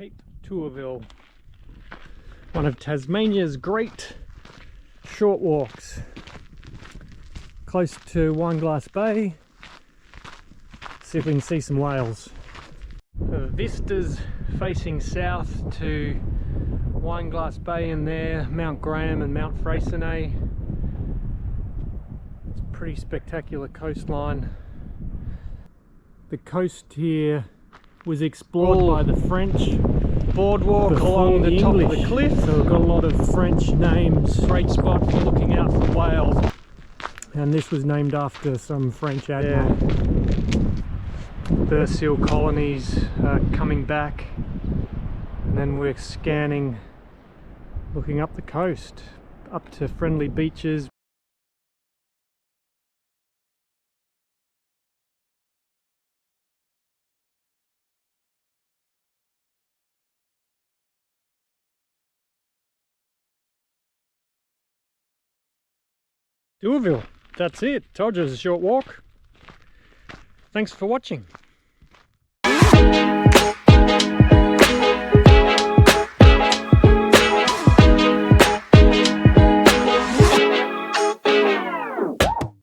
Cape Tourville, one of Tasmania's great short walks, close to Wineglass Bay. See if we can see some whales. Vistas facing south to Wineglass Bay in there, Mount Graham and Mount Freycinet. It's a pretty spectacular coastline. The coast here was explored by the French boardwalk along the top of the cliff. So we've got a lot of French names. Great spot for looking out for whales. And this was named after some French admiral. The seal colonies coming back. And then we're scanning, looking up the coast, up to friendly beaches. Tourville, that's it. Told you it was a short walk. Thanks for watching.